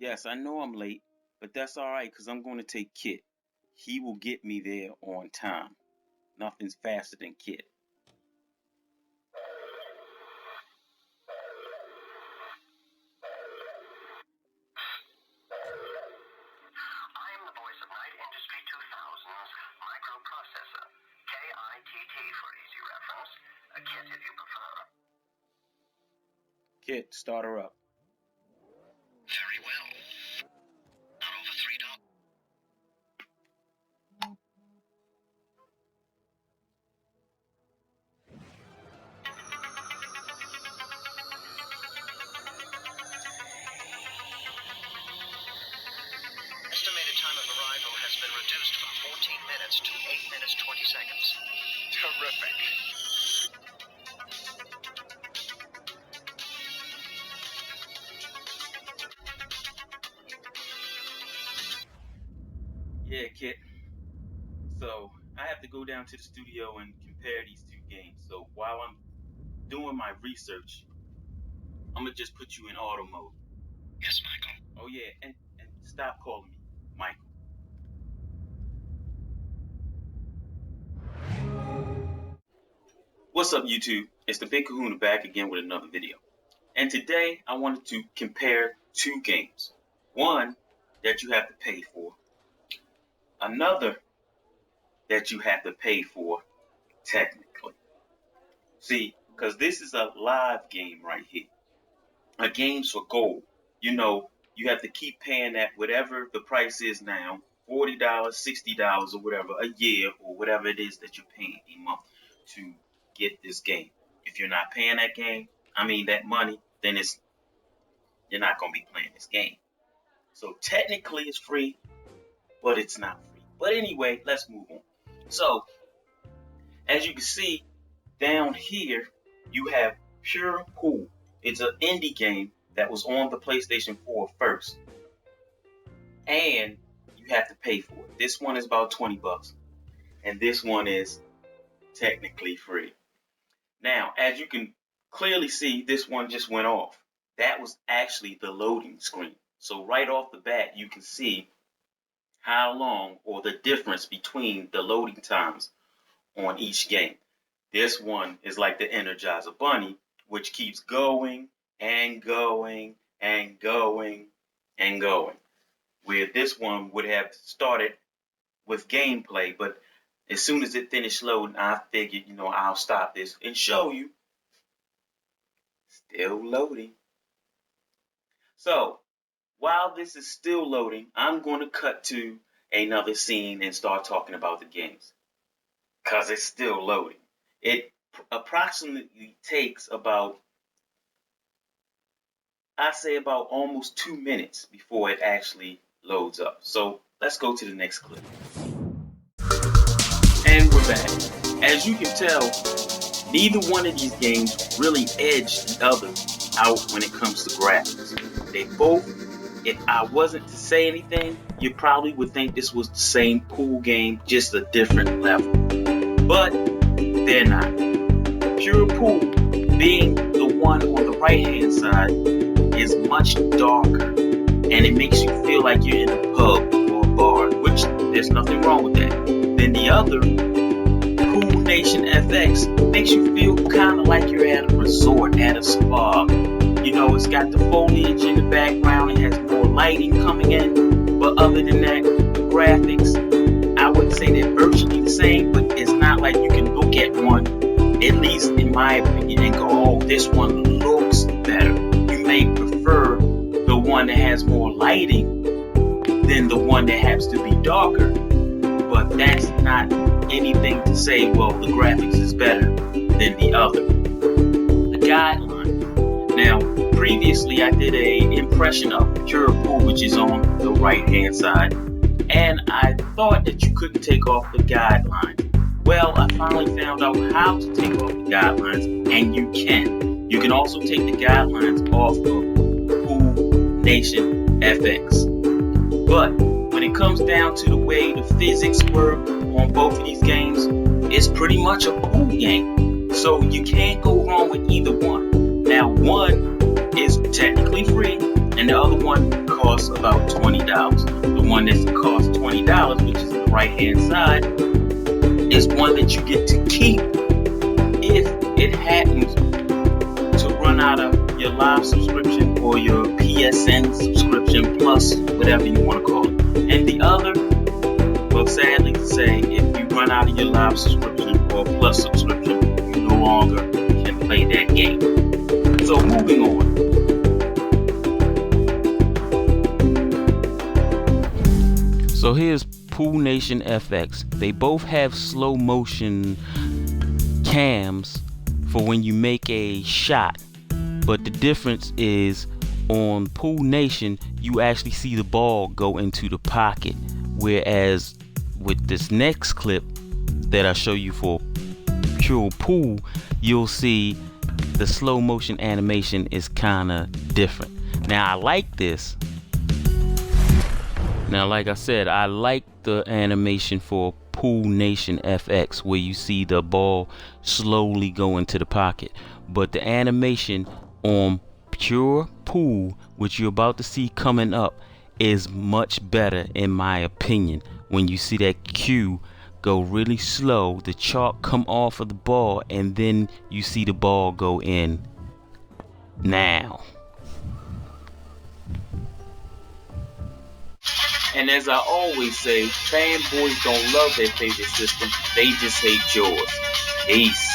Yes, I know I'm late, but that's alright because I'm going to take Kit. He will get me there on time. Nothing's faster than Kit. I'm the voice of Night Industry 2000's microprocessor. KITT for easy reference. A kit if you prefer. Kit, start her up. Very well. Not over $3. Estimated time of arrival has been reduced from 14 minutes to 8 minutes 20 seconds. Terrific. Yeah, Kit. So, I have to go down to the studio and compare these two games. So, while I'm doing my research, I'm going to just put you in auto mode. Yes, Michael. Oh, yeah, and stop calling me Michael. What's up, YouTube? It's the Big Kahuna back again with another video. And today I wanted to compare two games. One that you have to pay for. Another that you have to pay for technically. See, because this is a live game right here. A game's for gold. You know, you have to keep paying that whatever the price is now, $40, $60 or whatever, a year or whatever it is that you're paying a month to get this game. If you're not paying that money, then you're not going to be playing this game. So technically it's free, but it's not free. But anyway, let's move on. So, as you can see, down here, you have Pure Pool. It's an indie game that was on the PlayStation 4 first. And you have to pay for it. This one is about 20 bucks. And this one is technically free. Now, as you can clearly see, this one just went off. That was actually the loading screen. So right off the bat, you can see how long or the difference between the loading times on each game. This one is like the Energizer Bunny, which keeps going and going and going and going. Where this one would have started with gameplay, but as soon as it finished loading, I figured, I'll stop this and show you. Still loading. So, while this is still loading, I'm going to cut to another scene and start talking about the games. Because it's still loading. It approximately takes about almost 2 minutes before it actually loads up. So, let's go to the next clip. And we're back. As you can tell, neither one of these games really edge the other out when it comes to graphics. They both, if I wasn't to say anything, you probably would think this was the same pool game, just a different level. But they're not. Pure Pool, being the one on the right hand side, is much darker. And it makes you feel like you're in a pub or a bar, which there's nothing wrong with that. Then the other, Cool Nation FX, makes you feel kind of like you're at a resort, at a spa. It's got the foliage in the background, it has more lighting coming in, but other than that, the graphics, I wouldn't say they're virtually the same, but it's not like you can look at one, at least in my opinion, and go, oh, this one looks better. You may prefer the one that has more lighting than the one that happens to be darker, but that's not anything to say, well, the graphics is better than the other. The guideline. Now, previously I did an impression of Pure Pool, which is on the right hand side, and I thought that you couldn't take off the guidelines. Well, I finally found out how to take off the guidelines, and you can. You can also take the guidelines off of Cool Nation FX. But when it comes down to the way the physics work on both of these games, it's pretty much a pool game. So you can't go wrong with either one. Now, one is technically free, and the other one costs costs about $20. The one that costs $20, which is the right-hand side, is one that you get to keep if it happens to run out of your live subscription or your PSN subscription plus whatever you want to call it. And the other, well, sadly to say, if you run out of your live subscription or plus subscription, you no longer can play that game. So moving on. So here's Pool Nation FX. They both have slow motion cams for when you make a shot, but the difference is on Pool Nation you actually see the ball go into the pocket, whereas with this next clip that I show you for Pure Pool, you'll see the slow motion animation is kind of different. Now I like this. Now, like I said, I like the animation for Pool Nation FX where you see the ball slowly go into the pocket. But the animation on Pure Pool, which you're about to see coming up, is much better in my opinion. When you see that cue go really slow, the chalk come off of the ball, and then you see the ball go in. Now. And as I always say, fanboys don't love their favorite system, they just hate yours. Peace.